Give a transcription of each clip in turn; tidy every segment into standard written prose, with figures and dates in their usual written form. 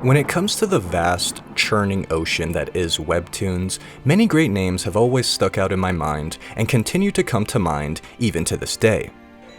When it comes to the vast, churning ocean that is webtoons, many great names have always stuck out in my mind and continue to come to mind even to this day.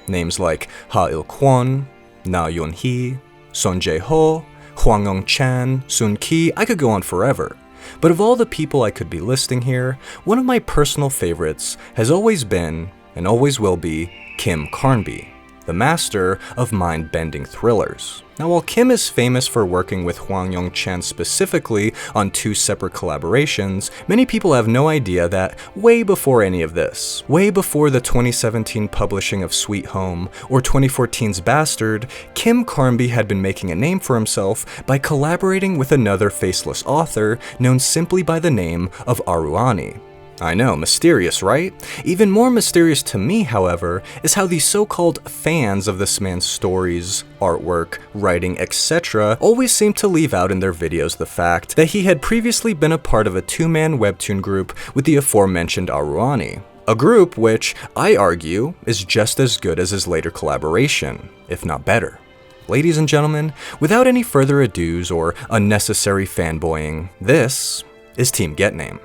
Names like Ha Il-kwon, Na Yun-hee, Son Jae-ho, Hwang Eung-chan, Sun Ki, I could go on forever. But of all the people I could be listing here, one of my personal favorites has always been, and always will be, Kim Carnby, the master of mind-bending thrillers. Now, while Kim is famous for working with Hwang Eung-chan specifically on 2 separate collaborations, many people have no idea that way before any of this, way before the 2017 publishing of Sweet Home or 2014's Bastard, Kim Carnby had been making a name for himself by collaborating with another faceless author known simply by the name of Aruani. I know, mysterious, right? Even more mysterious to me, however, is how the so-called fans of this man's stories, artwork, writing, etc. always seem to leave out in their videos the fact that he had previously been a part of a 2-man webtoon group with the aforementioned Aruani. A group which, I argue, is just as good as his later collaboration, if not better. Ladies and gentlemen, without any further ados or unnecessary fanboying, this is Team Getname.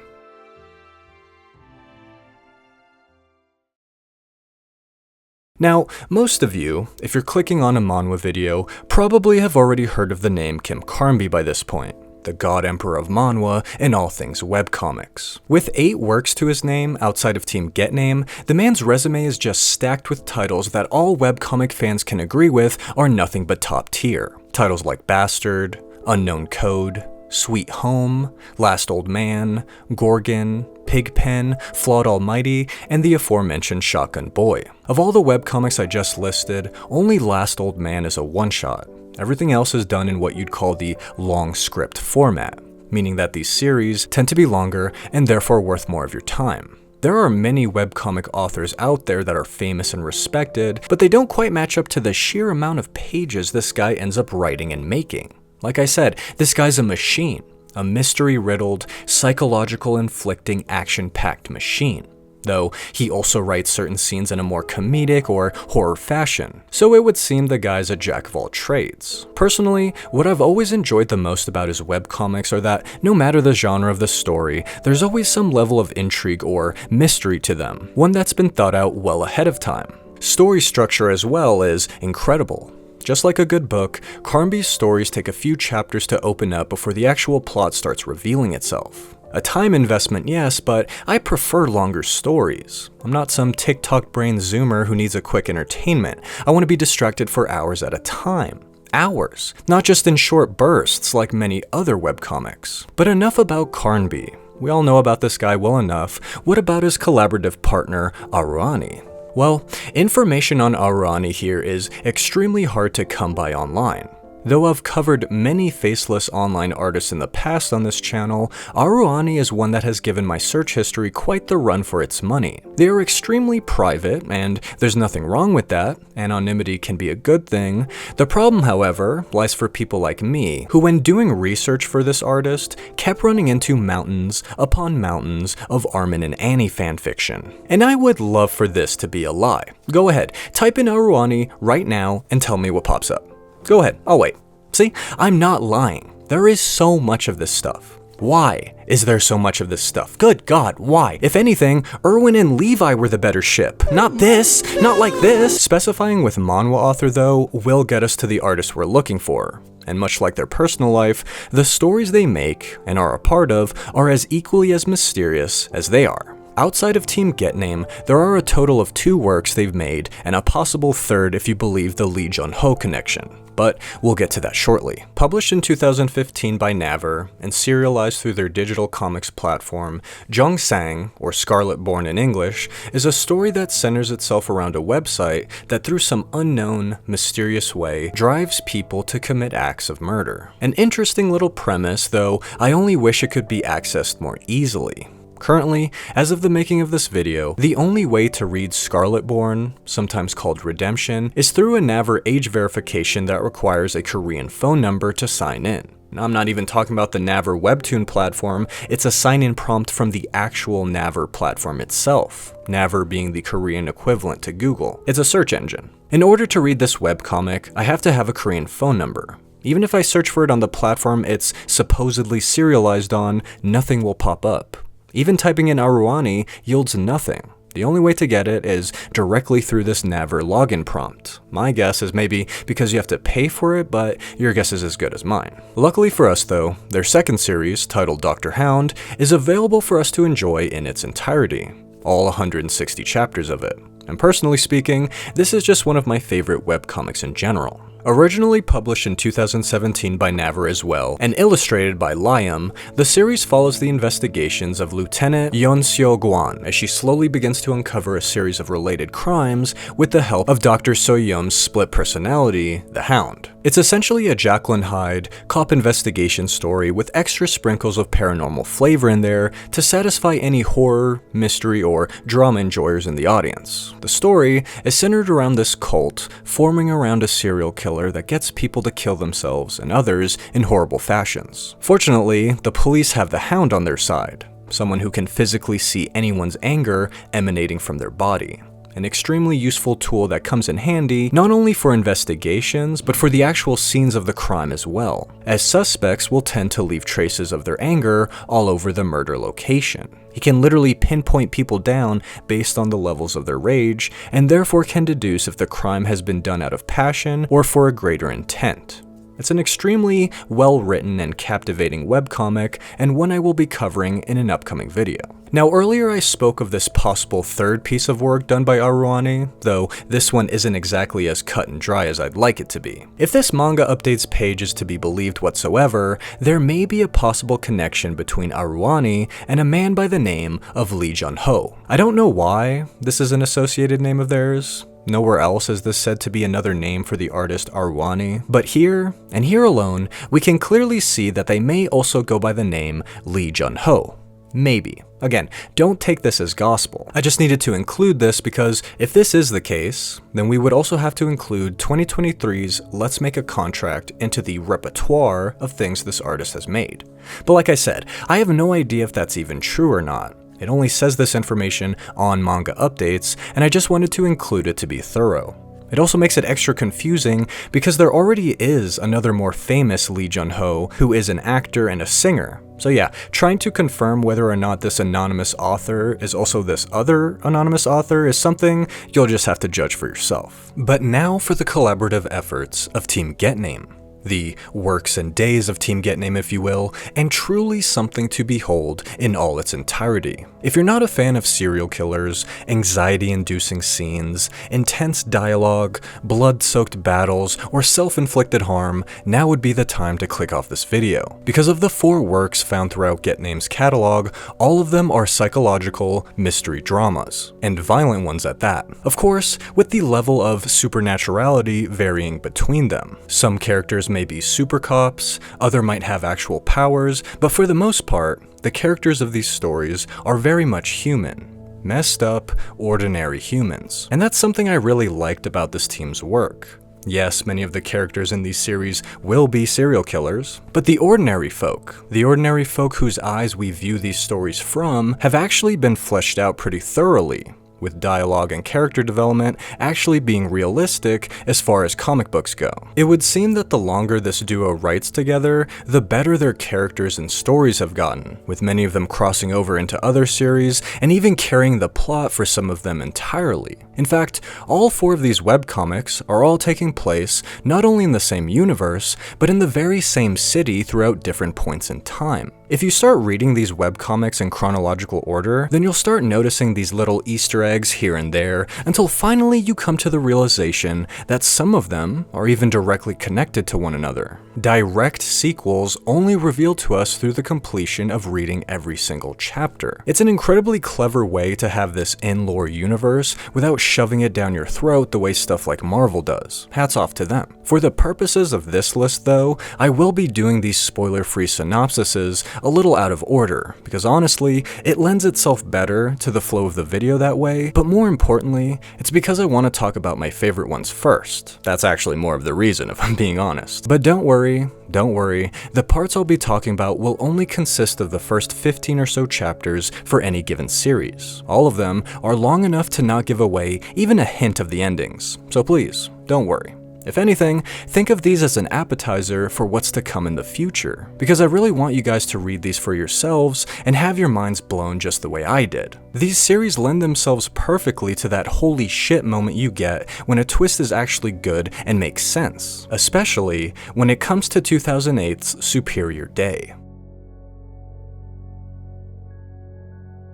Now, most of you, if you're clicking on a manhwa video, probably have already heard of the name Kim Carnby by this point, the God Emperor of manhwa and all things webcomics. With 8 works to his name outside of Team Getname, the man's resume is just stacked with titles that all webcomic fans can agree with are nothing but top tier. Titles like Bastard, Unknown Code, Sweet Home, Last Old Man, Gorgon, Pigpen, Flawed Almighty, and the aforementioned Shotgun Boy. Of all the webcomics I just listed, only Last Old Man is a one-shot. Everything else is done in what you'd call the long script format, meaning that these series tend to be longer and therefore worth more of your time. There are many webcomic authors out there that are famous and respected, but they don't quite match up to the sheer amount of pages this guy ends up writing and making. Like I said, this guy's a machine, a mystery-riddled, psychological-inflicting, action-packed machine. Though he also writes certain scenes in a more comedic or horror fashion, so it would seem the guy's a jack of all trades. Personally, what I've always enjoyed the most about his webcomics are that no matter the genre of the story, there's always some level of intrigue or mystery to them, one that's been thought out well ahead of time. Story structure as well is incredible. Just like a good book, Carnby's stories take a few chapters to open up before the actual plot starts revealing itself. A time investment, yes, but I prefer longer stories. I'm not some TikTok brain zoomer who needs a quick entertainment. I want to be distracted for hours at a time. Hours, not just in short bursts like many other webcomics. But enough about Carnby. We all know about this guy well enough. What about his collaborative partner, Aruani? Well, information on Aruani here is extremely hard to come by online. Though I've covered many faceless online artists in the past on this channel, Aruani is one that has given my search history quite the run for its money. They are extremely private, and there's nothing wrong with that. Anonymity can be a good thing. The problem, however, lies for people like me, who when doing research for this artist, kept running into mountains upon mountains of Armin and Annie fanfiction. And I would love for this to be a lie. Go ahead, type in Aruani right now and tell me what pops up. Go ahead, I'll wait. See, I'm not lying. There is so much of this stuff. Why is there so much of this stuff? Good God, why? If anything, Erwin and Levi were the better ship. Not this, not like this. Specifying with manhwa author though will get us to the artist we're looking for. And much like their personal life, the stories they make and are a part of are as equally as mysterious as they are. Outside of Team Getname, there are a total of 2 works they've made and a possible 3rd if you believe the Lee Jun-ho connection. But we'll get to that shortly. Published in 2015 by Naver and serialized through their digital comics platform, Jongsang, or Scarlet Born in English, is a story that centers itself around a website that through some unknown, mysterious way drives people to commit acts of murder. An interesting little premise, though I only wish it could be accessed more easily. Currently, as of the making of this video, the only way to read Scarlet Born, sometimes called Redemption, is through a Naver age verification that requires a Korean phone number to sign in. Now, I'm not even talking about the Naver webtoon platform, it's a sign-in prompt from the actual Naver platform itself, Naver being the Korean equivalent to Google. It's a search engine. In order to read this webcomic, I have to have a Korean phone number. Even if I search for it on the platform it's supposedly serialized on, nothing will pop up. Even typing in Aruani yields nothing. The only way to get it is directly through this Naver login prompt. My guess is maybe because you have to pay for it, but your guess is as good as mine. Luckily for us though, their second series, titled Dr. Hound, is available for us to enjoy in its entirety, all 160 chapters of it. And personally speaking, this is just one of my favorite webcomics in general. Originally published in 2017 by Naver as well, and illustrated by Liam, the series follows the investigations of Lieutenant Yeon Seo-gwan as she slowly begins to uncover a series of related crimes with the help of Dr. So-yeom's split personality, the Hound. It's essentially a Jacqueline Hyde cop investigation story with extra sprinkles of paranormal flavor in there to satisfy any horror, mystery, or drama enjoyers in the audience. The story is centered around this cult forming around a serial killer that gets people to kill themselves and others in horrible fashions. Fortunately, the police have the Hound on their side, someone who can physically see anyone's anger emanating from their body. An extremely useful tool that comes in handy not only for investigations, but for the actual scenes of the crime as well, as suspects will tend to leave traces of their anger all over the murder location. He can literally pinpoint people down based on the levels of their rage, and therefore can deduce if the crime has been done out of passion or for a greater intent. It's an extremely well-written and captivating webcomic, and one I will be covering in an upcoming video. Now earlier I spoke of this possible third piece of work done by Aruani, though this one isn't exactly as cut and dry as I'd like it to be. If this manga updates page is to be believed whatsoever, there may be a possible connection between Aruani and a man by the name of Lee Jun-ho. I don't know why this is an associated name of theirs. Nowhere else is this said to be another name for the artist Aruani, but here, and here alone, we can clearly see that they may also go by the name Lee Jun-ho. Maybe. Again, don't take this as gospel. I just needed to include this because if this is the case, then we would also have to include 2023's Let's Make a Contract into the repertoire of things this artist has made. But like I said, I have no idea if that's even true or not. It only says this information on manga updates, and I just wanted to include it to be thorough. It also makes it extra confusing because there already is another more famous Lee Jun-ho who is an actor and a singer. So yeah, trying to confirm whether or not this anonymous author is also this other anonymous author is something you'll just have to judge for yourself. But now for the collaborative efforts of Team Getname. The works and days of Team Getname, if you will, and truly something to behold in all its entirety. If you're not a fan of serial killers, anxiety-inducing scenes, intense dialogue, blood-soaked battles, or self-inflicted harm, now would be the time to click off this video. Because of the 4 works found throughout Getname's catalog, all of them are psychological mystery dramas, and violent ones at that. Of course, with the level of supernaturality varying between them. Some characters may be super cops, other might have actual powers, but for the most part, the characters of these stories are very much human. Messed up, ordinary humans. And that's something I really liked about this team's work. Yes, many of the characters in these series will be serial killers, but the ordinary folk whose eyes we view these stories from, have actually been fleshed out pretty thoroughly, with dialogue and character development actually being realistic as far as comic books go. It would seem that the longer this duo writes together, the better their characters and stories have gotten, with many of them crossing over into other series and even carrying the plot for some of them entirely. In fact, all 4 of these webcomics are all taking place not only in the same universe, but in the very same city throughout different points in time. If you start reading these webcomics in chronological order, then you'll start noticing these little Easter eggs here and there, until finally you come to the realization that some of them are even directly connected to one another. Direct sequels only revealed to us through the completion of reading every single chapter. It's an incredibly clever way to have this in-lore universe without shoving it down your throat the way stuff like Marvel does. Hats off to them. For the purposes of this list though, I will be doing these spoiler-free synopsises a little out of order, because honestly, it lends itself better to the flow of the video that way, but more importantly, it's because I want to talk about my favorite ones first. That's actually more of the reason, if I'm being honest. But don't worry, the parts I'll be talking about will only consist of the first 15 or so chapters for any given series. All of them are long enough to not give away even a hint of the endings, so please, don't worry. If anything, think of these as an appetizer for what's to come in the future, because I really want you guys to read these for yourselves and have your minds blown just the way I did. These series lend themselves perfectly to that holy shit moment you get when a twist is actually good and makes sense, especially when it comes to 2008's Superior Day.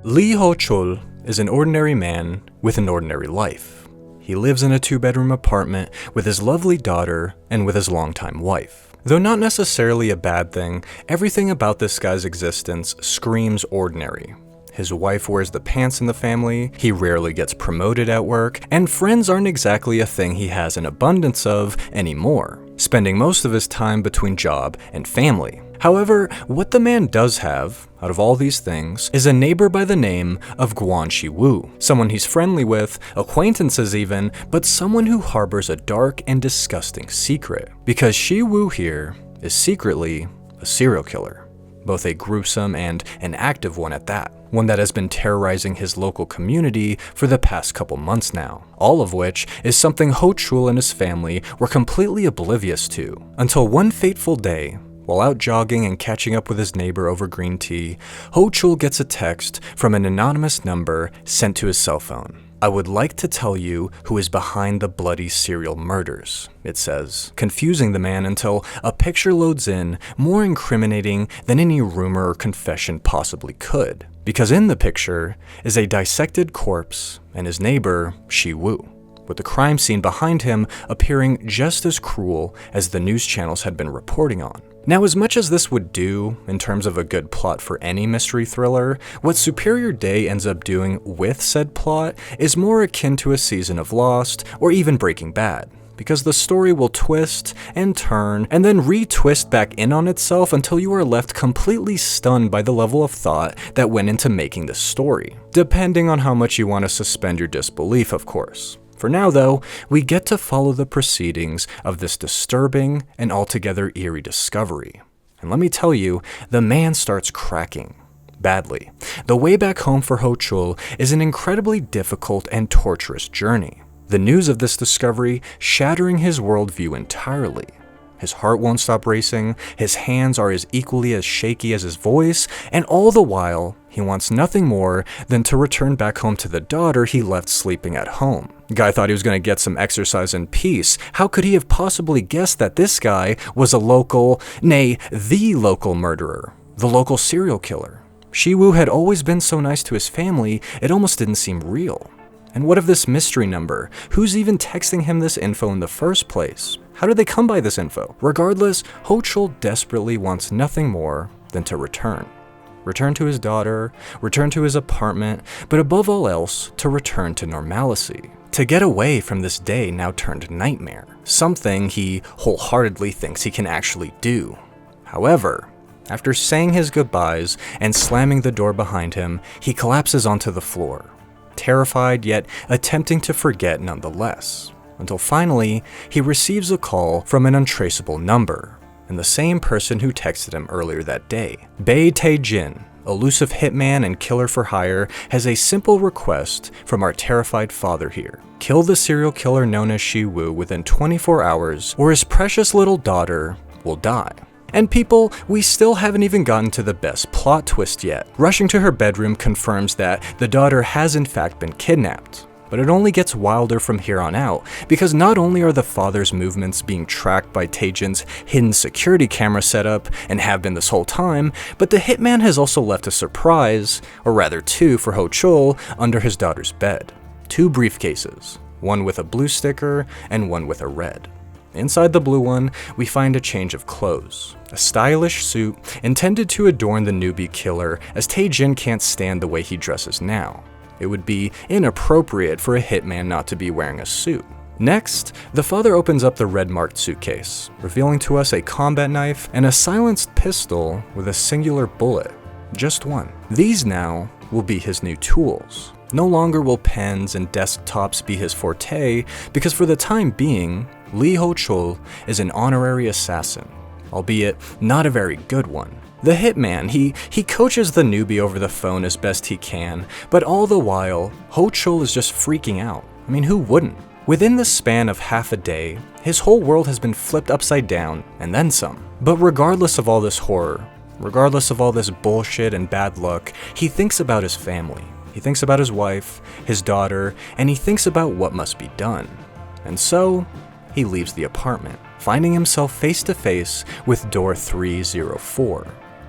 Lee Ho-chul is an ordinary man with an ordinary life. He lives in a 2-bedroom apartment with his lovely daughter and with his longtime wife. Though not necessarily a bad thing, everything about this guy's existence screams ordinary. His wife wears the pants in the family, he rarely gets promoted at work, and friends aren't exactly a thing he has an abundance of anymore, spending most of his time between job and family. However, what the man does have, out of all these things, is a neighbor by the name of Guan Shi-woo, someone he's friendly with, acquaintances even, but someone who harbors a dark and disgusting secret, because Shi-woo here is secretly a serial killer, both a gruesome and an active one at that, one that has been terrorizing his local community for the past couple months now, all of which is something Ho-chul and his family were completely oblivious to, until one fateful day. While out jogging and catching up with his neighbor over green tea, Ho-chul gets a text from an anonymous number sent to his cell phone. "I would like to tell you who is behind the bloody serial murders," it says, confusing the man until a picture loads in more incriminating than any rumor or confession possibly could. Because in the picture is a dissected corpse and his neighbor, Shi-woo, with the crime scene behind him appearing just as cruel as the news channels had been reporting on. Now, as much as this would do in terms of a good plot for any mystery thriller, what Superior Day ends up doing with said plot is more akin to a season of Lost or even Breaking Bad, because the story will twist and turn and then re-twist back in on itself until you are left completely stunned by the level of thought that went into making this story, depending on how much you want to suspend your disbelief, of course. For now, though, we get to follow the proceedings of this disturbing and altogether eerie discovery. And let me tell you, the man starts cracking. Badly. The way back home for Ho-chul is an incredibly difficult and torturous journey. The news of this discovery shattering his worldview entirely. His heart won't stop racing, his hands are as equally as shaky as his voice, and all the while, he wants nothing more than to return back home to the daughter he left sleeping at home. Guy thought he was going to get some exercise in peace. How could he have possibly guessed that this guy was a local, nay, the local murderer, the local serial killer? Shi-woo had always been so nice to his family, it almost didn't seem real. And what of this mystery number? Who's even texting him this info in the first place? How did they come by this info? Regardless, Ho-chul desperately wants nothing more than to return. Return to his daughter, return to his apartment, but above all else, to return to normalcy. To get away from this day now turned nightmare. Something he wholeheartedly thinks he can actually do. However, after saying his goodbyes and slamming the door behind him, he collapses onto the floor. Terrified yet attempting to forget nonetheless, until finally he receives a call from an untraceable number, and the same person who texted him earlier that day. Bae Tae-jin, elusive hitman and killer for hire, has a simple request from our terrified father here. Kill the serial killer known as Shi-woo within 24 hours, or his precious little daughter will die. And people, we still haven't even gotten to the best plot twist yet. Rushing to her bedroom confirms that the daughter has in fact been kidnapped. But it only gets wilder from here on out, because not only are the father's movements being tracked by Tae-jin's hidden security camera setup, and have been this whole time, but the hitman has also left a surprise, or rather two for Ho-chul, under his daughter's bed. 2 briefcases, one with a blue sticker and one with a red. Inside the blue one, we find a change of clothes. A stylish suit intended to adorn the newbie killer, as Tae-jin can't stand the way he dresses now. It would be inappropriate for a hitman not to be wearing a suit. Next, the father opens up the red-marked suitcase, revealing to us a combat knife and a silenced pistol with a singular bullet. Just one. These now will be his new tools. No longer will pens and desktops be his forte, because for the time being, Lee Ho-chul is an honorary assassin, albeit not a very good one. The hitman, he coaches the newbie over the phone as best he can, but all the while, Ho-chul is just freaking out. I mean, who wouldn't? Within the span of half a day, his whole world has been flipped upside down and then some. But regardless of all this horror, regardless of all this bullshit and bad luck, he thinks about his family. He thinks about his wife, his daughter, and he thinks about what must be done. And so, he leaves the apartment, finding himself face to face with door 304,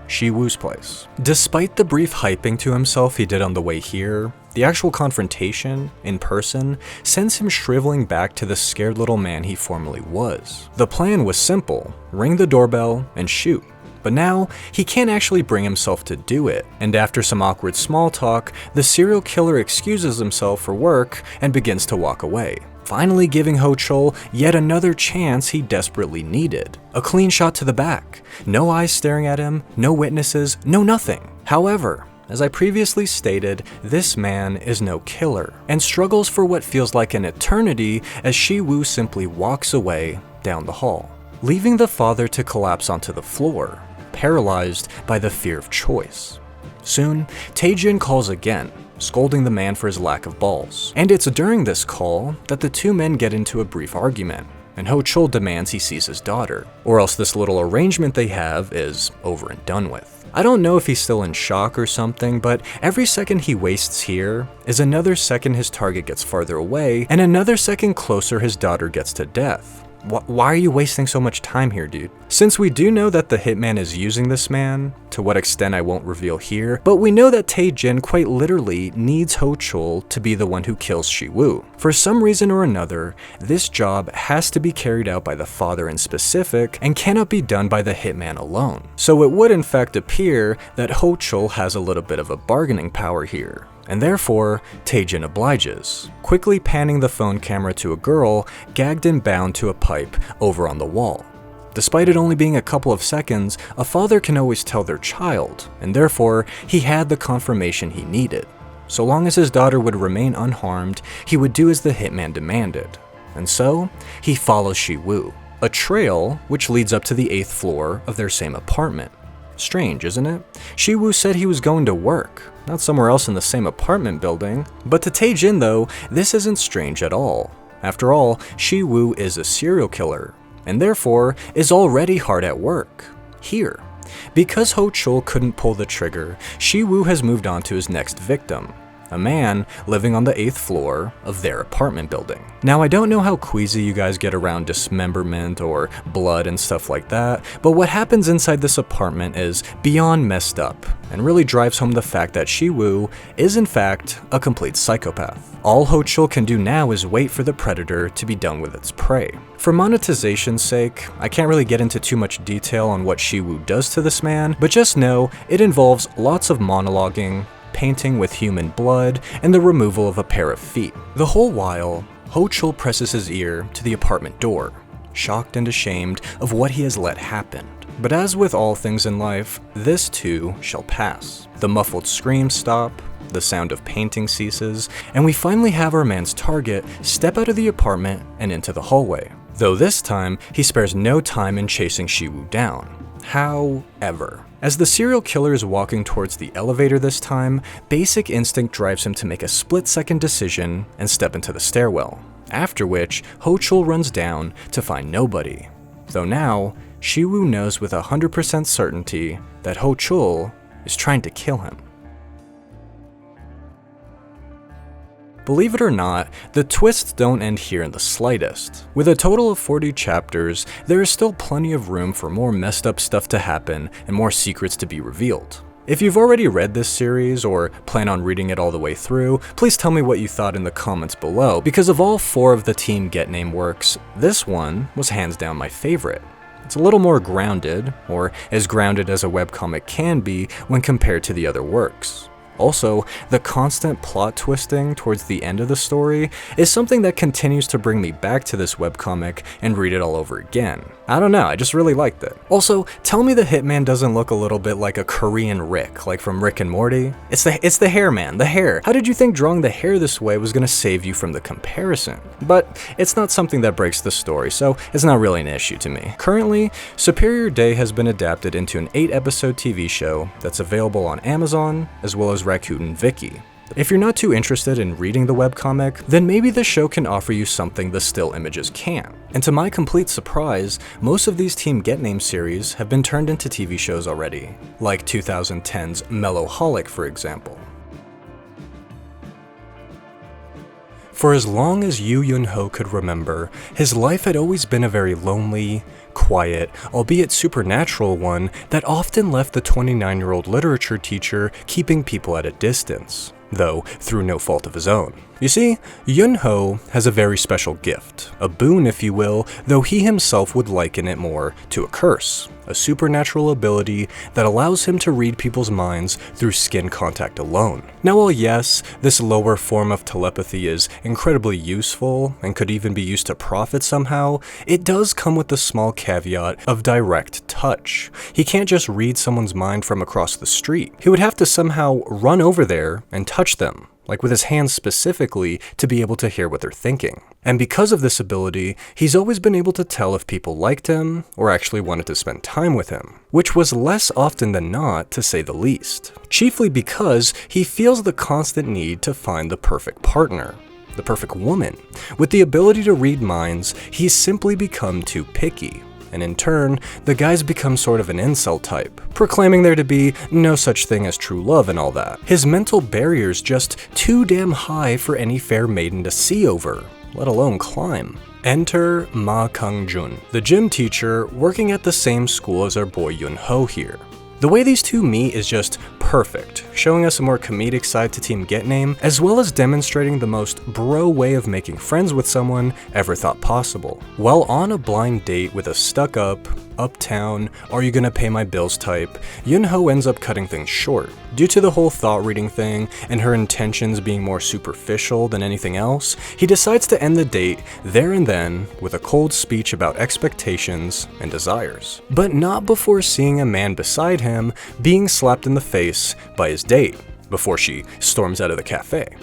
Shiwoo's place. Despite the brief hyping to himself he did on the way here, the actual confrontation, in person, sends him shriveling back to the scared little man he formerly was. The plan was simple: ring the doorbell and shoot. But now, he can't actually bring himself to do it, and after some awkward small talk, the serial killer excuses himself for work and begins to walk away, finally giving Ho-Chul yet another chance he desperately needed. A clean shot to the back, no eyes staring at him, no witnesses, no nothing. However, as I previously stated, this man is no killer, and struggles for what feels like an eternity as Shiwoo simply walks away down the hall, leaving the father to collapse onto the floor, paralyzed by the fear of choice. Soon, Tae-jin calls again, scolding the man for his lack of balls. And it's during this call that the two men get into a brief argument, and Ho-Chul demands he sees his daughter, or else this little arrangement they have is over and done with. I don't know if he's still in shock or something, but every second he wastes here is another second his target gets farther away, and another second closer his daughter gets to death. Why are you wasting so much time here, dude? Since we do know that the hitman is using this man, to what extent I won't reveal here, but we know that Tae-jin quite literally needs Ho-Chul to be the one who kills Shiwoo. For some reason or another, this job has to be carried out by the father in specific and cannot be done by the hitman alone. So it would in fact appear that Ho-Chul has a little bit of a bargaining power here. And therefore, Tae-jin obliges, quickly panning the phone camera to a girl gagged and bound to a pipe over on the wall. Despite it only being a couple of seconds, a father can always tell their child, and therefore, he had the confirmation he needed. So long as his daughter would remain unharmed, he would do as the hitman demanded. And so, he follows Shiwoo, a trail which leads up to the 8th floor of their same apartment. Strange, isn't it? Shiwoo said he was going to work, not somewhere else in the same apartment building. But to Tae-jin though, this isn't strange at all. After all, Shiwoo is a serial killer, and therefore is already hard at work. Here. Because Ho-Chul couldn't pull the trigger, Shiwoo has moved on to his next victim, a man living on the 8th floor of their apartment building. Now, I don't know how queasy you guys get around dismemberment or blood and stuff like that, but what happens inside this apartment is beyond messed up and really drives home the fact that Shiwoo is in fact a complete psychopath. All Ho-Chul can do now is wait for the predator to be done with its prey. For monetization's sake, I can't really get into too much detail on what Shiwoo does to this man, but just know it involves lots of monologuing, painting with human blood, and the removal of a pair of feet. The whole while, Ho-Chul presses his ear to the apartment door, shocked and ashamed of what he has let happen. But as with all things in life, this too shall pass. The muffled screams stop, the sound of painting ceases, and we finally have our man's target step out of the apartment and into the hallway. Though this time, he spares no time in chasing Shiwoo down. However, as the serial killer is walking towards the elevator this time, basic instinct drives him to make a split-second decision and step into the stairwell, after which Ho-Chul runs down to find nobody. Though now, Shiwoo knows with 100% certainty that Ho-Chul is trying to kill him. Believe it or not, the twists don't end here in the slightest. With a total of 40 chapters, there is still plenty of room for more messed up stuff to happen and more secrets to be revealed. If you've already read this series or plan on reading it all the way through, please tell me what you thought in the comments below, because of all 4 of the Team Getname works, this one was hands down my favorite. It's a little more grounded, or as grounded as a webcomic can be when compared to the other works. Also, the constant plot twisting towards the end of the story is something that continues to bring me back to this webcomic and read it all over again. I don't know, I just really liked it. Also, tell me the hitman doesn't look a little bit like a Korean Rick, like from Rick and Morty? It's the hair, man, the hair. How did you think drawing the hair this way was gonna save you from the comparison? But it's not something that breaks the story, so it's not really an issue to me. Currently, Superior Day has been adapted into an 8-episode TV show that's available on Amazon, as well as Rakuten Viki. If you're not too interested in reading the webcomic, then maybe the show can offer you something the still images can't. And to my complete surprise, most of these Team Getname series have been turned into TV shows already, like 2010's Melo Holic, for example. For as long as Yoo Yun-ho could remember, his life had always been a very lonely, quiet, albeit supernatural one that often left the 29-year-old literature teacher keeping people at a distance, though through no fault of his own. You see, Yun-ho has a very special gift, a boon if you will, though he himself would liken it more to a curse, a supernatural ability that allows him to read people's minds through skin contact alone. Now while yes, this lower form of telepathy is incredibly useful and could even be used to profit somehow, it does come with the small caveat of direct touch. He can't just read someone's mind from across the street. He would have to somehow run over there and touch them, like with his hands specifically, to be able to hear what they're thinking. And because of this ability, he's always been able to tell if people liked him or actually wanted to spend time with him, which was less often than not, to say the least. Chiefly because he feels the constant need to find the perfect partner, the perfect woman. With the ability to read minds, he's simply become too picky. And in turn, the guy's become sort of an incel type, proclaiming there to be no such thing as true love and all that. His mental barrier's just too damn high for any fair maiden to see over, let alone climb. Enter Ma Kang-jun, the gym teacher working at the same school as our boy Yun-ho here. The way these two meet is just perfect, showing us a more comedic side to Team Getname, as well as demonstrating the most bro way of making friends with someone ever thought possible. While on a blind date with a stuck-up, uptown, are you gonna pay my bills type, Yun-ho ends up cutting things short. Due to the whole thought reading thing and her intentions being more superficial than anything else, he decides to end the date there and then with a cold speech about expectations and desires. But not before seeing a man beside him being slapped in the face by his date before she storms out of the cafe.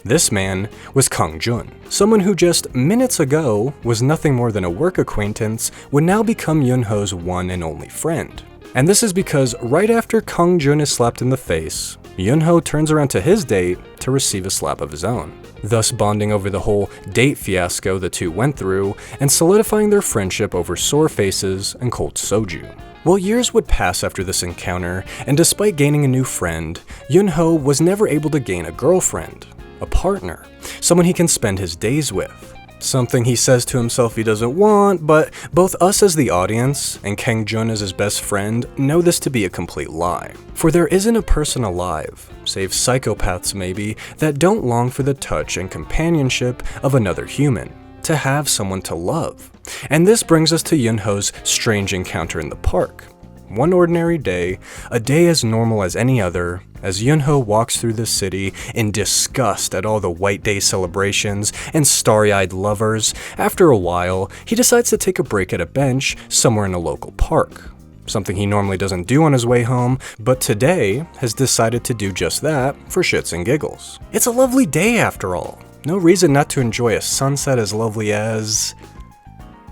This man was Kang-jun. Someone who just minutes ago was nothing more than a work acquaintance would now become Yun-ho's one and only friend. And this is because right after Kang-jun is slapped in the face, Yun-ho turns around to his date to receive a slap of his own, thus bonding over the whole date fiasco the two went through and solidifying their friendship over sore faces and cold soju. Well, years would pass after this encounter, and despite gaining a new friend, Yun-ho was never able to gain a girlfriend, a partner, someone he can spend his days with. Something he says to himself he doesn't want, but both us as the audience and Kang-jun as his best friend know this to be a complete lie. For there isn't a person alive, save psychopaths maybe, that don't long for the touch and companionship of another human, to have someone to love. And this brings us to Yun-ho's strange encounter in the park. One ordinary day, a day as normal as any other, as Yun-ho walks through the city in disgust at all the White Day celebrations and starry-eyed lovers, after a while, he decides to take a break at a bench somewhere in a local park. Something he normally doesn't do on his way home, but today has decided to do just that for shits and giggles. It's a lovely day after all. No reason not to enjoy a sunset as lovely as...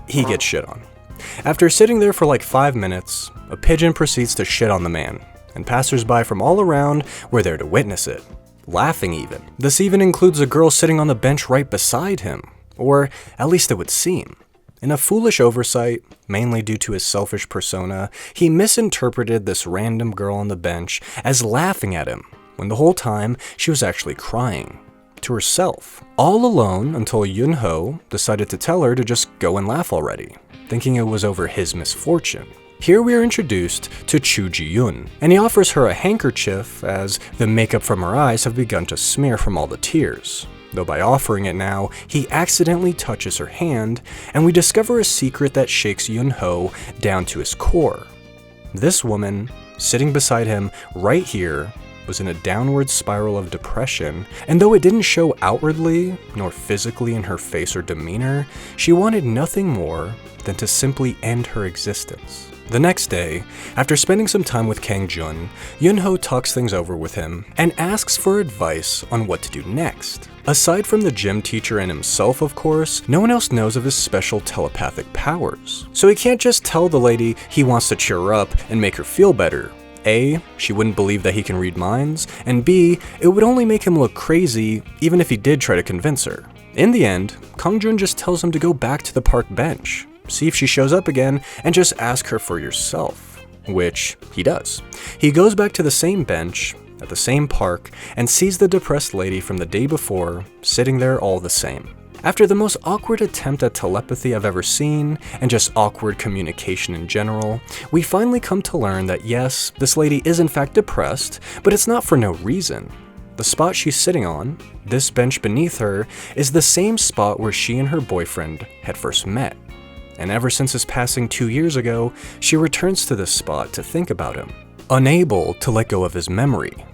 He gets shit on. After sitting there for like 5 minutes, a pigeon proceeds to shit on the man, and passersby from all around were there to witness it, laughing even. This even includes a girl sitting on the bench right beside him, or at least it would seem. In a foolish oversight, mainly due to his selfish persona, he misinterpreted this random girl on the bench as laughing at him, when the whole time she was actually crying. To herself. All alone until Yun-ho decided to tell her to just go and laugh already, thinking it was over his misfortune. Here we are introduced to Chu Ji-yoon, and he offers her a handkerchief as the makeup from her eyes have begun to smear from all the tears. Though by offering it now, he accidentally touches her hand, and we discover a secret that shakes Yun-ho down to his core. This woman, sitting beside him right here, was in a downward spiral of depression, and though it didn't show outwardly, nor physically in her face or demeanor, she wanted nothing more than to simply end her existence. The next day, after spending some time with Kang-jun, Yun-ho talks things over with him and asks for advice on what to do next. Aside from the gym teacher and himself, of course, no one else knows of his special telepathic powers. So he can't just tell the lady he wants to cheer her up and make her feel better. A, she wouldn't believe that he can read minds, and B, it would only make him look crazy even if he did try to convince her. In the end, Kangjun just tells him to go back to the park bench, see if she shows up again, and just ask her for yourself, which he does. He goes back to the same bench, at the same park, and sees the depressed lady from the day before sitting there all the same. After the most awkward attempt at telepathy I've ever seen, and just awkward communication in general, we finally come to learn that yes, this lady is in fact depressed, but it's not for no reason. The spot she's sitting on, this bench beneath her, is the same spot where she and her boyfriend had first met. And ever since his passing 2 years ago, she returns to this spot to think about him, unable to let go of his memory,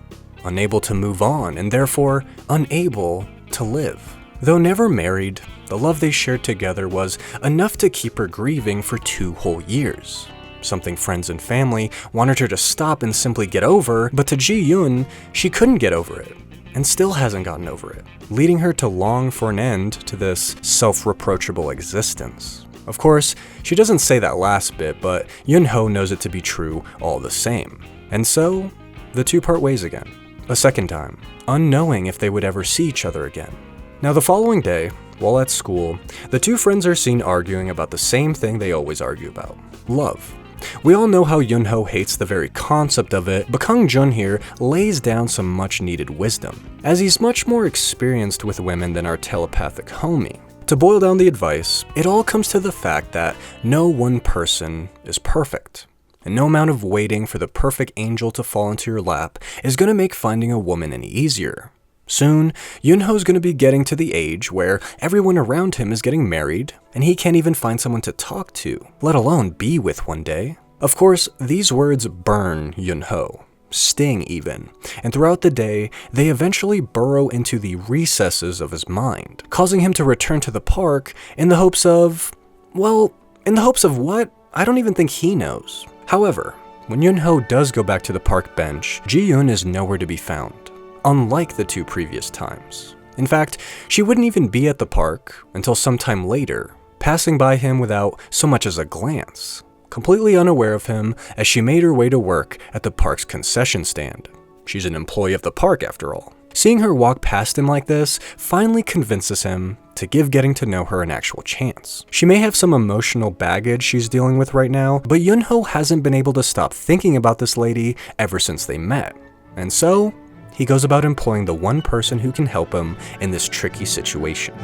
unable to move on, and therefore unable to live. Though never married, the love they shared together was enough to keep her grieving for 2 whole years. Something friends and family wanted her to stop and simply get over, but to Ji-yoon, she couldn't get over it, and still hasn't gotten over it, leading her to long for an end to this self-reproachable existence. Of course, she doesn't say that last bit, but Yun-ho knows it to be true all the same. And so, the two part ways again, a second time, unknowing if they would ever see each other again. Now the following day, while at school, the two friends are seen arguing about the same thing they always argue about, love. We all know how Yun-ho hates the very concept of it, but Kang-jun here lays down some much needed wisdom, as he's much more experienced with women than our telepathic homie. To boil down the advice, it all comes to the fact that no one person is perfect, and no amount of waiting for the perfect angel to fall into your lap is going to make finding a woman any easier. Soon, Yun-ho's going to be getting to the age where everyone around him is getting married, and he can't even find someone to talk to, let alone be with one day. Of course, these words burn Yun-ho, sting even, and throughout the day, they eventually burrow into the recesses of his mind, causing him to return to the park in the hopes of, well, in the hopes of what? I don't even think he knows. However, when Yun-ho does go back to the park bench, Ji-yoon is nowhere to be found. Unlike the 2 previous times. In fact, she wouldn't even be at the park until sometime later, passing by him without so much as a glance, completely unaware of him as she made her way to work at the park's concession stand. She's an employee of the park after all. Seeing her walk past him like this finally convinces him to give getting to know her an actual chance. She may have some emotional baggage she's dealing with right now, but Yun-ho hasn't been able to stop thinking about this lady ever since they met. And so, he goes about employing the one person who can help him in this tricky situation.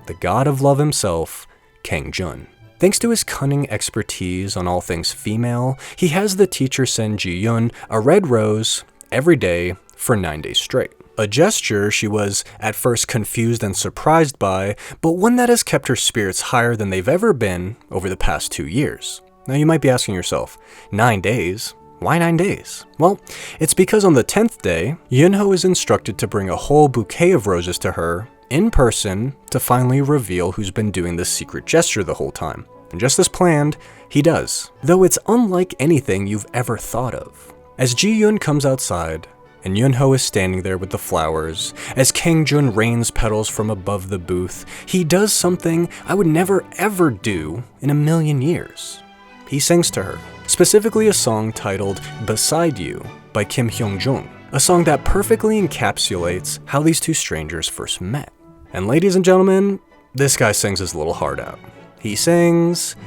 The god of love himself, Kang-jun. Thanks to his cunning expertise on all things female, he has the teacher send Ji-yoon a red rose every day for 9 days straight. A gesture she was at first confused and surprised by, but one that has kept her spirits higher than they've ever been over the past 2 years. Now you might be asking yourself, 9 days? Why 9 days? Well, it's because on the 10th day, Yun-ho is instructed to bring a whole bouquet of roses to her in person to finally reveal who's been doing this secret gesture the whole time. And just as planned, he does, though it's unlike anything you've ever thought of. As Ji-yoon comes outside, and Yun-ho is standing there with the flowers, as Kang-jun rains petals from above the booth, he does something I would never ever do in a million years. He sings to her. Specifically a song titled Beside You by Kim Hyung-jung, a song that perfectly encapsulates how these two strangers first met. And ladies and gentlemen, this guy sings his little heart out. He sings,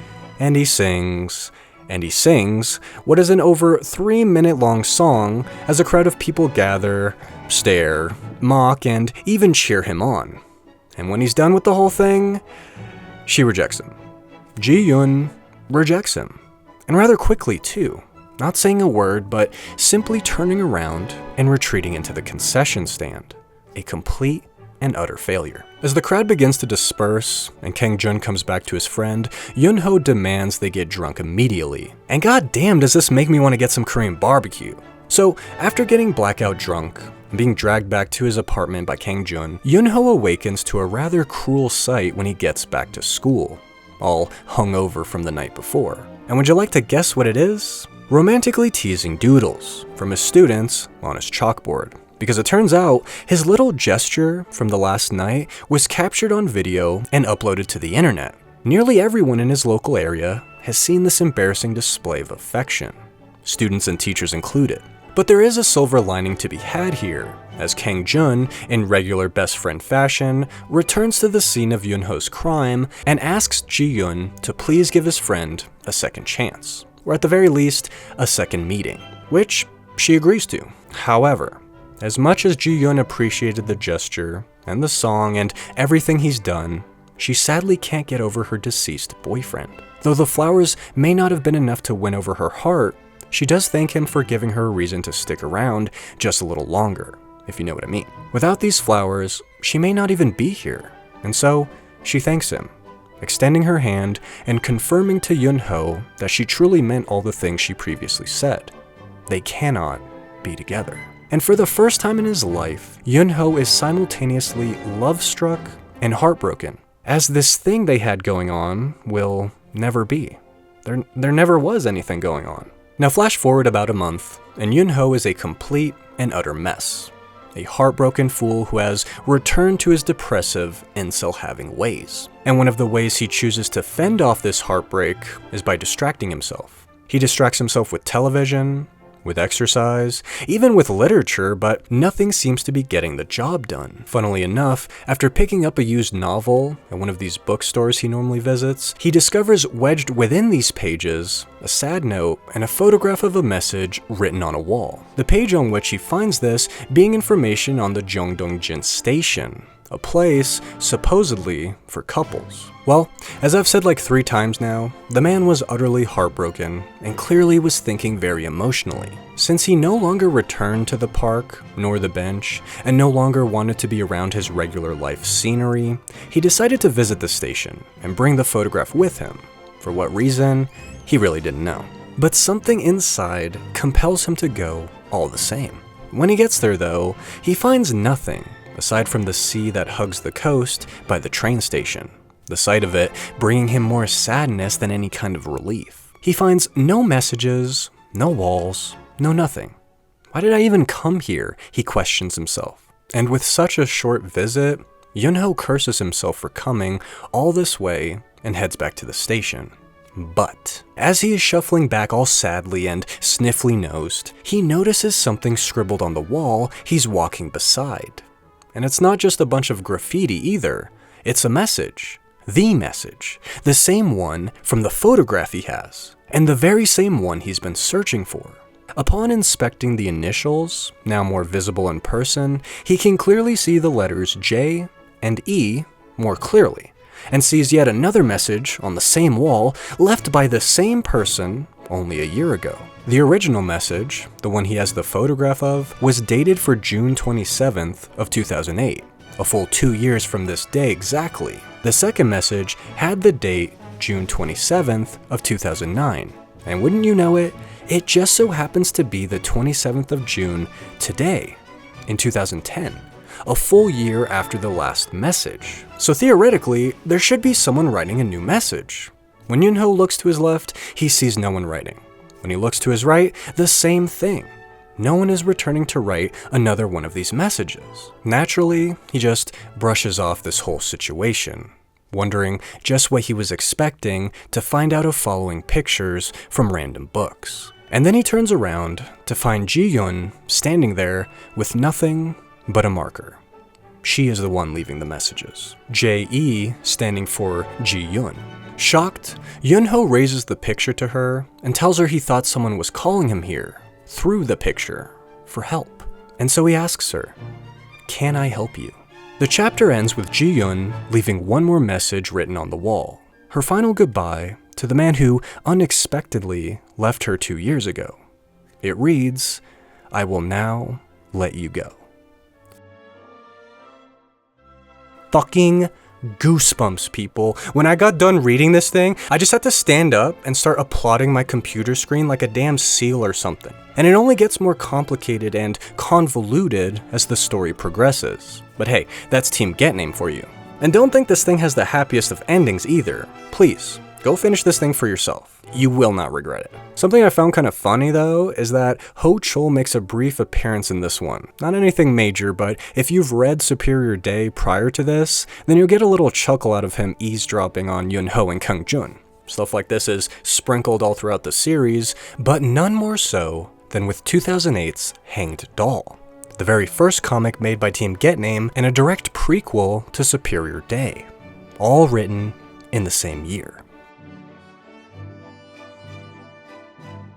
and he sings, and he sings what is an over 3-minute long song as a crowd of people gather, stare, mock, and even cheer him on. And when he's done with the whole thing, she rejects him. Ji-yoon rejects him. And rather quickly too, not saying a word, but simply turning around and retreating into the concession stand. A complete and utter failure. As the crowd begins to disperse and Kang-jun comes back to his friend, Yun-ho demands they get drunk immediately. And goddamn does this make me want to get some Korean barbecue. So after getting blackout drunk and being dragged back to his apartment by Kang-jun, Yun-ho awakens to a rather cruel sight when he gets back to school, all hungover from the night before. And would you like to guess what it is? Romantically teasing doodles from his students on his chalkboard. Because it turns out, his little gesture from the last night was captured on video and uploaded to the internet. Nearly everyone in his local area has seen this embarrassing display of affection. students and teachers included. But there is a silver lining to be had here, as Kang Jun, in regular best friend fashion, returns to the scene of Yunho's crime and asks Ji-yoon to please give his friend a second chance, or at the very least, a second meeting, which she agrees to. However, as much as Ji-yoon appreciated the gesture and the song and everything he's done, she sadly can't get over her deceased boyfriend. Though the flowers may not have been enough to win over her heart, she does thank him for giving her a reason to stick around just a little longer, if you know what I mean. Without these flowers, she may not even be here, and so she thanks him, extending her hand and confirming to Yunho that she truly meant all the things she previously said. They cannot be together. And for the first time in his life, Yunho is simultaneously love-struck and heartbroken, as this thing they had going on will never be. There never was anything going on. Now flash forward about a month, and Yunho is a complete and utter mess. A heartbroken fool who has returned to his depressive, incel-having ways. And one of the ways he chooses to fend off this heartbreak is by distracting himself. He distracts himself with television, with exercise, even with literature, but nothing seems to be getting the job done. Funnily enough, after picking up a used novel at one of these bookstores he normally visits, he discovers wedged within these pages a sad note and a photograph of a message written on a wall. The page on which he finds this being information on the Jongdongjin station, a place supposedly for couples. Well, as I've said like 3 times now, the man was utterly heartbroken and clearly was thinking very emotionally. Since he no longer returned to the park nor the bench and no longer wanted to be around his regular life scenery, he decided to visit the station and bring the photograph with him. For what reason, he really didn't know. But something inside compels him to go all the same. When he gets there though, he finds nothing aside from the sea that hugs the coast by the train station, the sight of it bringing him more sadness than any kind of relief. He finds no messages, no walls, no nothing. Why did I even come here? He questions himself. And with such a short visit, Yunho curses himself for coming all this way and heads back to the station. But as he is shuffling back all sadly and sniffly-nosed, he notices something scribbled on the wall he's walking beside. And it's not just a bunch of graffiti either, it's a message. The message. The same one from the photograph he has, and the very same one he's been searching for. Upon inspecting the initials, now more visible in person, he can clearly see the letters J and E more clearly, and sees yet another message on the same wall left by the same person only a year ago. The original message, the one he has the photograph of, was dated for June 27th of 2008, a full 2 years from this day exactly. The second message had the date June 27th of 2009, and wouldn't you know it, it just so happens to be the 27th of June today, in 2010, a full year after the last message. So theoretically, there should be someone writing a new message. When Yunho looks to his left, he sees no one writing. When he looks to his right, the same thing. No one is returning to write another one of these messages. Naturally, he just brushes off this whole situation, wondering just what he was expecting to find out of following pictures from random books. And then he turns around to find Ji-yoon standing there with nothing but a marker. She is the one leaving the messages. J-E standing for Ji-yoon. Shocked, Yunho raises the picture to her and tells her he thought someone was calling him here, through the picture, for help. And so he asks her, "Can I help you?" The chapter ends with Ji-yoon leaving one more message written on the wall, her final goodbye to the man who unexpectedly left her 2 years ago. It reads, "I will now let you go." Fucking goosebumps, people. When I got done reading this thing, I just had to stand up and start applauding my computer screen like a damn seal or something. And it only gets more complicated and convoluted as the story progresses. But hey, that's Team Getname for you. And don't think this thing has the happiest of endings either. Please, go finish this thing for yourself. You will not regret it. Something I found kind of funny though is that Ho Chol makes a brief appearance in this one. Not anything major, but if you've read Superior Day prior to this, then you'll get a little chuckle out of him eavesdropping on Yunho and Kang Jun. Stuff like this is sprinkled all throughout the series, but none more so than with 2008's Hanged Doll, the very first comic made by Team Getname and a direct prequel to Superior Day, all written in the same year.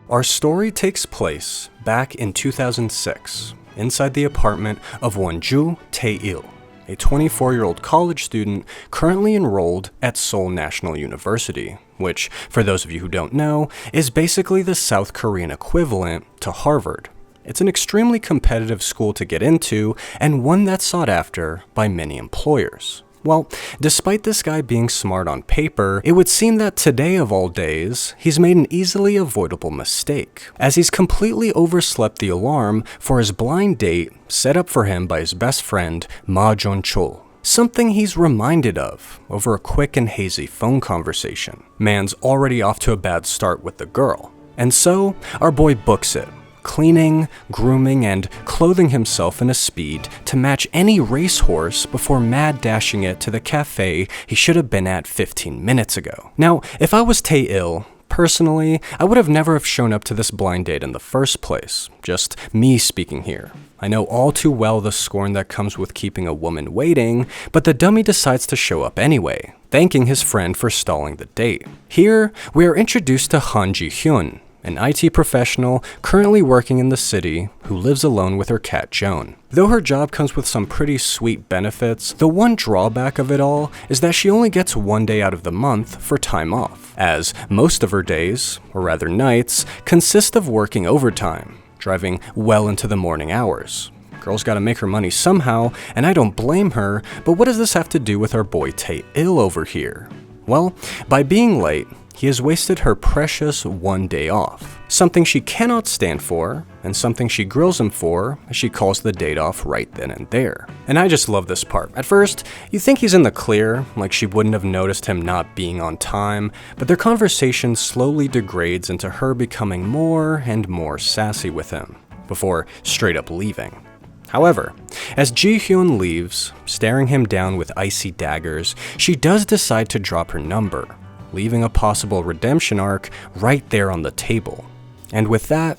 Our story takes place back in 2006, inside the apartment of Wonju Tae-il, a 24-year-old college student currently enrolled at Seoul National University, which, for those of you who don't know, is basically the South Korean equivalent to Harvard. It's an extremely competitive school to get into, and one that's sought after by many employers. Well, despite this guy being smart on paper, it would seem that today of all days, he's made an easily avoidable mistake, as he's completely overslept the alarm for his blind date set up for him by his best friend, Ma Jun-chul. Something he's reminded of over a quick and hazy phone conversation. Man's already off to a bad start with the girl. And so, our boy books it, cleaning, grooming, and clothing himself in a speed to match any racehorse before mad dashing it to the cafe he should have been at 15 minutes ago. Now, if I was Tae-il, personally, I would have never have shown up to this blind date in the first place. Just me speaking here. I know all too well the scorn that comes with keeping a woman waiting, but the dummy decides to show up anyway, thanking his friend for stalling the date. Here, we are introduced to Han Ji-hyun, an IT professional currently working in the city who lives alone with her cat Joan. Though her job comes with some pretty sweet benefits, the one drawback of it all is that she only gets one day out of the month for time off, as most of her days, or rather nights, consist of working overtime, driving well into the morning hours. Girl's gotta make her money somehow, and I don't blame her, but what does this have to do with our boy Tae-il over here? Well, by being late, he has wasted her precious one day off, something she cannot stand for, and something she grills him for as she calls the date off right then and there. And I just love this part. At first, you think he's in the clear, like she wouldn't have noticed him not being on time, but their conversation slowly degrades into her becoming more and more sassy with him, before straight up leaving. However, as Ji-hyun leaves, staring him down with icy daggers, she does decide to drop her number, leaving a possible redemption arc right there on the table. And with that,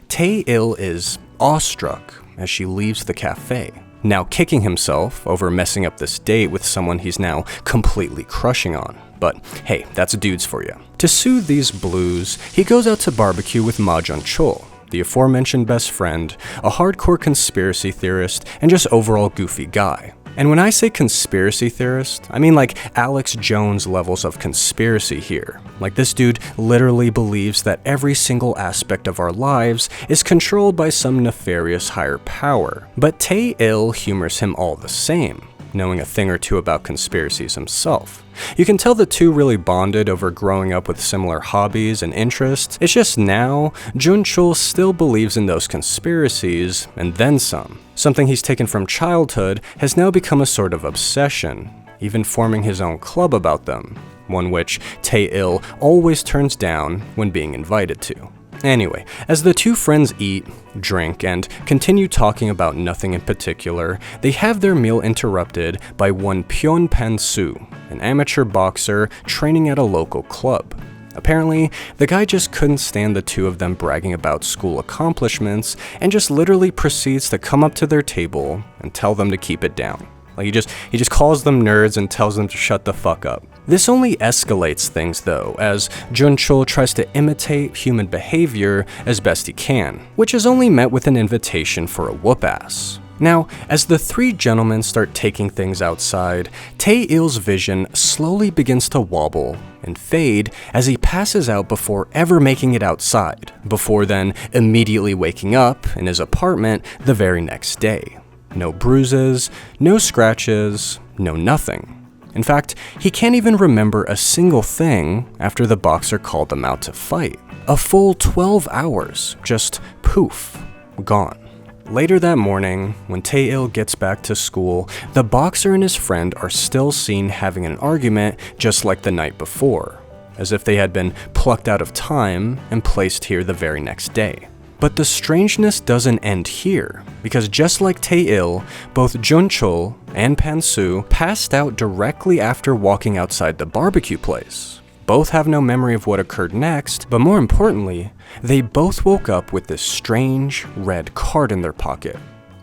Tae-il is awestruck as she leaves the cafe, now kicking himself over messing up this date with someone he's now completely crushing on. But hey, that's dudes for you. To soothe these blues, he goes out to barbecue with Ma Jun-chul, the aforementioned best friend, a hardcore conspiracy theorist, and just overall goofy guy. And when I say conspiracy theorist, I mean like Alex Jones levels of conspiracy here. Like this dude literally believes that every single aspect of our lives is controlled by some nefarious higher power. But Tae-il humors him all the same, knowing a thing or two about conspiracies himself. You can tell the two really bonded over growing up with similar hobbies and interests. It's just now, Jun-chul still believes in those conspiracies, and then some. Something he's taken from childhood has now become a sort of obsession, even forming his own club about them, one which Tae-il always turns down when being invited to. Anyway, as the two friends eat, drink, and continue talking about nothing in particular, they have their meal interrupted by one Pyeon Pan-soo, an amateur boxer training at a local club. Apparently, the guy just couldn't stand the two of them bragging about school accomplishments and just literally proceeds to come up to their table and tell them to keep it down. Like he just calls them nerds and tells them to shut the fuck up. This only escalates things though, as Jun-chul tries to imitate human behavior as best he can, which is only met with an invitation for a whoop-ass. Now, as the three gentlemen start taking things outside, Tae-il's vision slowly begins to wobble and fade as he passes out before ever making it outside, before then immediately waking up in his apartment the very next day. No bruises, no scratches, no nothing. In fact, he can't even remember a single thing after the boxer called them out to fight. A full 12 hours, just poof, gone. Later that morning, when Tae-il gets back to school, the boxer and his friend are still seen having an argument just like the night before, as if they had been plucked out of time and placed here the very next day. But the strangeness doesn't end here, because just like Tae-il, both Jun-chul and Pan-soo passed out directly after walking outside the barbecue place. both have no memory of what occurred next, but more importantly, they both woke up with this strange red card in their pocket.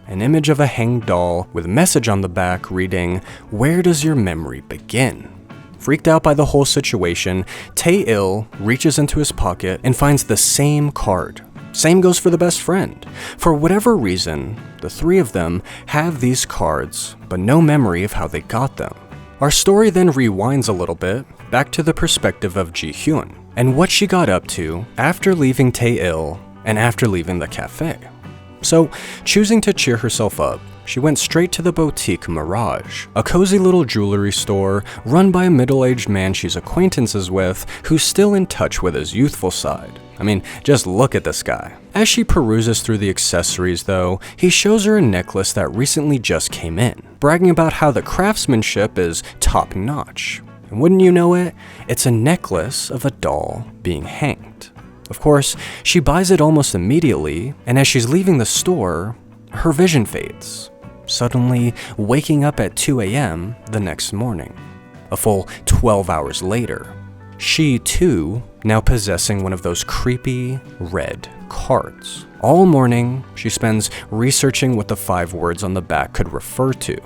An image of a hanged doll with a message on the back reading, "Where does your memory begin?" Freaked out by the whole situation, Tae-il reaches into his pocket and finds the same card. Same goes for the best friend. For whatever reason, the three of them have these cards, but no memory of how they got them. Our story then rewinds a little bit, back to the perspective of Ji-hyun, and what she got up to after leaving Tae-il and after leaving the cafe. So, choosing to cheer herself up, she went straight to the boutique Mirage, a cozy little jewelry store run by a middle-aged man she's acquaintances with who's still in touch with his youthful side. I mean, just look at this guy. As she peruses through the accessories though, he shows her a necklace that recently just came in, bragging about how the craftsmanship is top-notch. And wouldn't you know it, it's a necklace of a doll being hanged. Of course, she buys it almost immediately, and as she's leaving the store, her vision fades, suddenly waking up at 2 a.m. the next morning. A full 12 hours later, she too now possessing one of those creepy red cards. All morning, she spends researching what the 5 words on the back could refer to.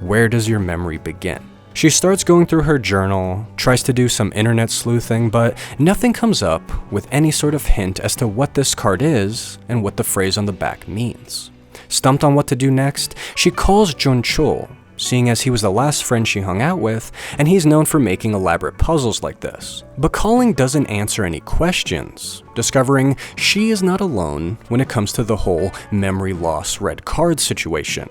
Where does your memory begin? She starts going through her journal, tries to do some internet sleuthing, but nothing comes up with any sort of hint as to what this card is and what the phrase on the back means. Stumped on what to do next, she calls Jun-chul, seeing as he was the last friend she hung out with, and he's known for making elaborate puzzles like this. But calling doesn't answer any questions, discovering she is not alone when it comes to the whole memory loss red card situation.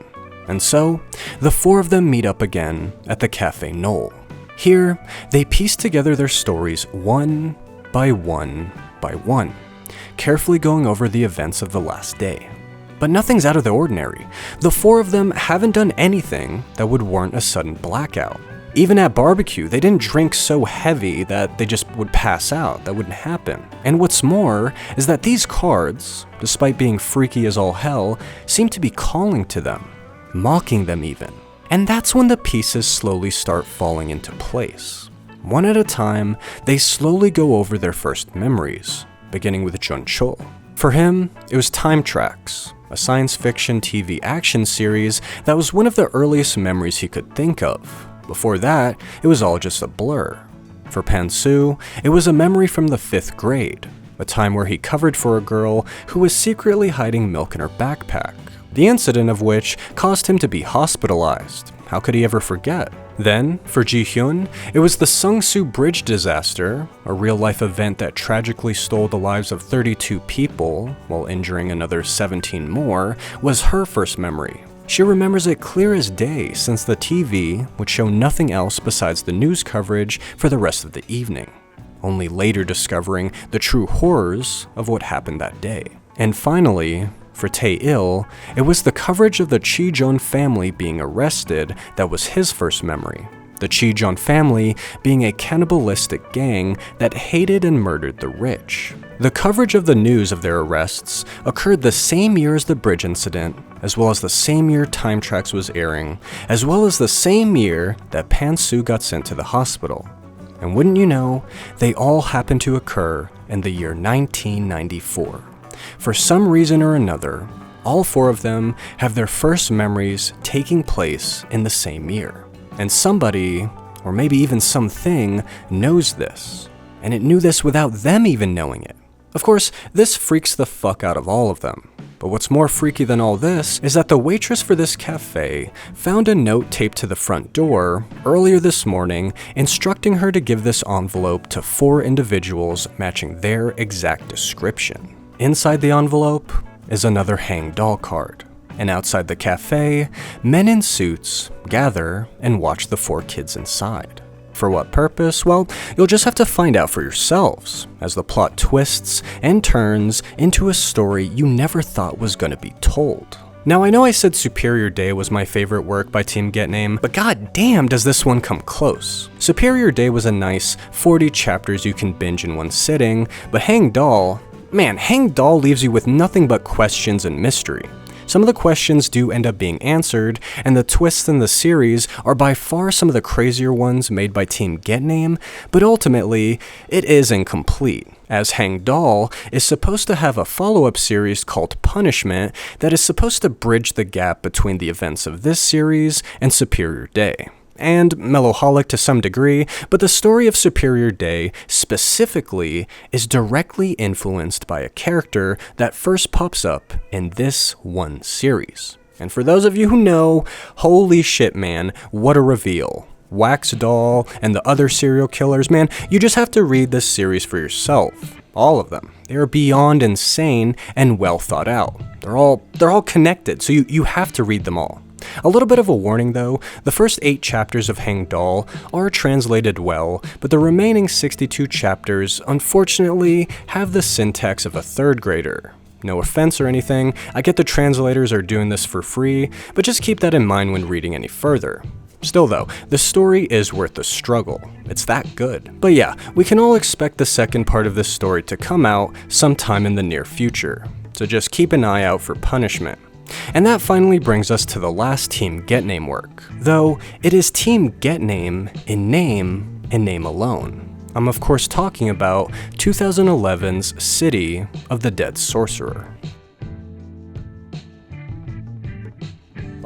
And so, the 4 of them meet up again at the Cafe Knoll. Here, they piece together their stories one by one by one, carefully going over the events of the last day. But nothing's out of the ordinary. The 4 of them haven't done anything that would warrant a sudden blackout. Even at barbecue, they didn't drink so heavy that they just would pass out. That wouldn't happen. And what's more is that these cards, despite being freaky as all hell, seem to be calling to them, mocking them even. And that's when the pieces slowly start falling into place. One at a time, they slowly go over their first memories, beginning with Jun-chul. For him, it was Time Tracks, a science fiction TV action series that was one of the earliest memories he could think of. Before that, it was all just a blur. For Pan-soo, it was a memory from the 5th grade, a time where he covered for a girl who was secretly hiding milk in her backpack, the incident of which caused him to be hospitalized. How could he ever forget? Then, for Ji-hyun, it was the Sungsu Bridge disaster, a real-life event that tragically stole the lives of 32 people while injuring another 17 more, was her first memory. She remembers it clear as day since the TV would show nothing else besides the news coverage for the rest of the evening, only later discovering the true horrors of what happened that day. And finally, for Tae-il, it was the coverage of the Chi-jeon family being arrested that was his first memory. The Chi-jeon family being a cannibalistic gang that hated and murdered the rich. The coverage of the news of their arrests occurred the same year as the bridge incident, as well as the same year Time Tracks was airing, as well as the same year that Pan-soo got sent to the hospital. And wouldn't you know, they all happened to occur in the year 1994. For some reason or another, all 4 of them have their first memories taking place in the same year. And somebody, or maybe even something, knows this. And it knew this without them even knowing it. Of course, this freaks the fuck out of all of them. But what's more freaky than all this is that the waitress for this cafe found a note taped to the front door earlier this morning instructing her to give this envelope to 4 individuals matching their exact description. Inside the envelope is another hanged doll card, and outside the cafe, men in suits gather and watch the 4 kids inside. For what purpose? Well, you'll just have to find out for yourselves, as the plot twists and turns into a story you never thought was gonna be told. Now, I know I said Superior Day was my favorite work by Team Getname, but god damn does this one come close. Superior Day was a nice 40 chapters you can binge in one sitting, but Hanged Doll, man, Hanged Doll leaves you with nothing but questions and mystery. Some of the questions do end up being answered, and the twists in the series are by far some of the crazier ones made by Team Getname, but ultimately, it is incomplete, as Hangdal is supposed to have a follow-up series called Punishment that is supposed to bridge the gap between the events of this series and Superior Day. And Melo Holic to some degree, but the story of Superior Day specifically is directly influenced by a character that first pops up in this one series. And for those of you who know, holy shit man, what a reveal. Wax Doll and the other serial killers, man, you just have to read this series for yourself. All of them. They are beyond insane and well thought out. They're all connected, so you have to read them all. A little bit of a warning though, the first 8 chapters of Hangdal are translated well, but the remaining 62 chapters unfortunately have the syntax of a 3rd grader. No offense or anything, I get the translators are doing this for free, but just keep that in mind when reading any further. Still though, the story is worth the struggle. It's that good. But yeah, we can all expect the second part of this story to come out sometime in the near future. So just keep an eye out for Punishment. And that finally brings us to the last Team Getname work, though it is Team Getname in name and name alone. I'm of course talking about 2011's City of the Dead Sorcerer.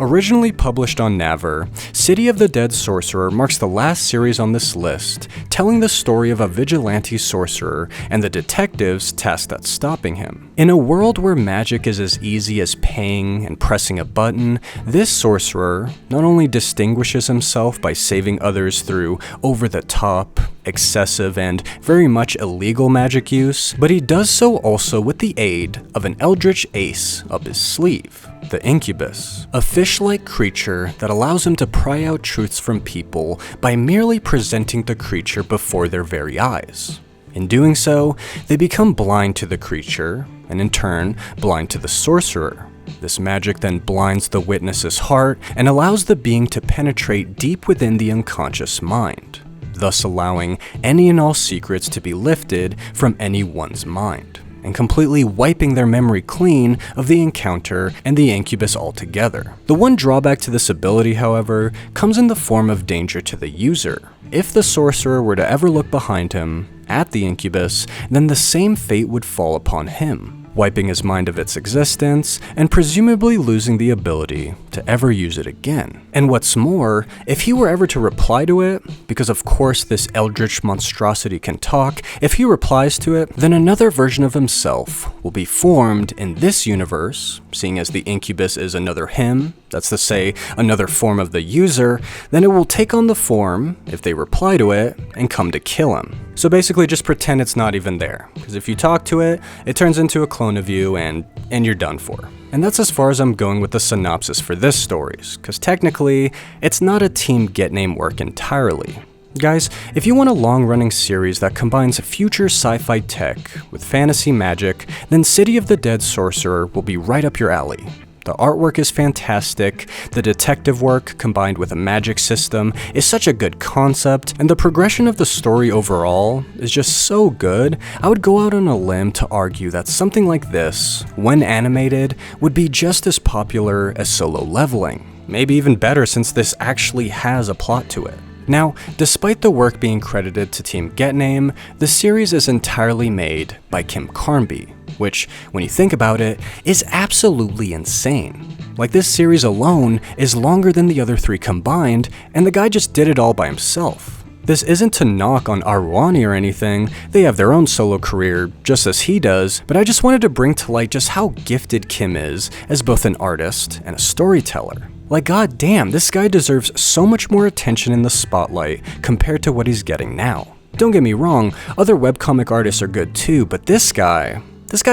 Originally published on Naver, City of the Dead Sorcerer marks the last series on this list, telling the story of a vigilante sorcerer and the detectives tasked at stopping him. In a world where magic is as easy as paying and pressing a button, this sorcerer not only distinguishes himself by saving others through over-the-top, excessive, and very much illegal magic use, but he does so also with the aid of an eldritch ace up his sleeve. The Incubus, a fish-like creature that allows him to pry out truths from people by merely presenting the creature before their very eyes. In doing so, they become blind to the creature, and in turn, blind to the sorcerer. This magic then blinds the witness's heart and allows the being to penetrate deep within the unconscious mind, thus allowing any and all secrets to be lifted from anyone's mind, and completely wiping their memory clean of the encounter and the incubus altogether. The one drawback to this ability, however, comes in the form of danger to the user. If the sorcerer were to ever look behind him, at the incubus, then the same fate would fall upon him, wiping his mind of its existence, and presumably losing the ability to ever use it again. And what's more, if he were ever to reply to it, because of course this eldritch monstrosity can talk, if he replies to it, then another version of himself will be formed in this universe, seeing as the incubus is another him, that's to say, another form of the user, then it will take on the form, if they reply to it, and come to kill him. So basically just pretend it's not even there, because if you talk to it, it turns into a clone of you and you're done for. And that's as far as I'm going with the synopsis for this stories, because technically, it's not a Team Getname work entirely. Guys, if you want a long-running series that combines future sci-fi tech with fantasy magic, then City of the Dead Sorcerer will be right up your alley. The artwork is fantastic, the detective work combined with a magic system is such a good concept, and the progression of the story overall is just so good, I would go out on a limb to argue that something like this, when animated, would be just as popular as Solo Leveling. Maybe even better since this actually has a plot to it. Now, despite the work being credited to Team Getname, the series is entirely made by Carnby, which, when you think about it, is absolutely insane. Like, this series alone is longer than the other 3 combined, and the guy just did it all by himself. This isn't to knock on Aruani or anything, they have their own solo career just as he does, but I just wanted to bring to light just how gifted Kim is as both an artist and a storyteller. Like, goddamn, this guy deserves so much more attention in the spotlight compared to what he's getting now. Don't get me wrong, other webcomic artists are good too, but this guy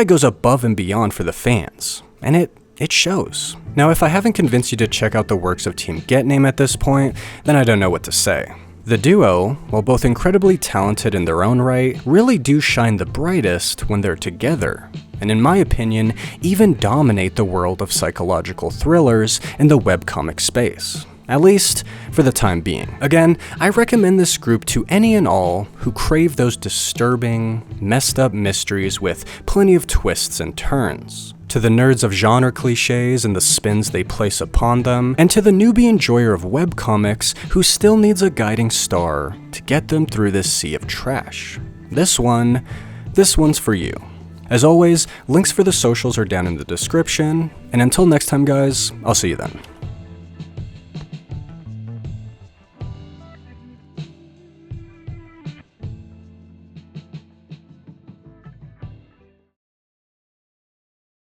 goes above and beyond for the fans, and it shows. Now, if I haven't convinced you to check out the works of Team Getname at this point, then I don't know what to say. The duo, while both incredibly talented in their own right, really do shine the brightest when they're together, and in my opinion, even dominate the world of psychological thrillers in the webcomic space. At least, for the time being. Again, I recommend this group to any and all who crave those disturbing, messed up mysteries with plenty of twists and turns. To the nerds of genre cliches and the spins they place upon them, and to the newbie enjoyer of webcomics who still needs a guiding star to get them through this sea of trash. This one's for you. As always, links for the socials are down in the description, and until next time guys, I'll see you then.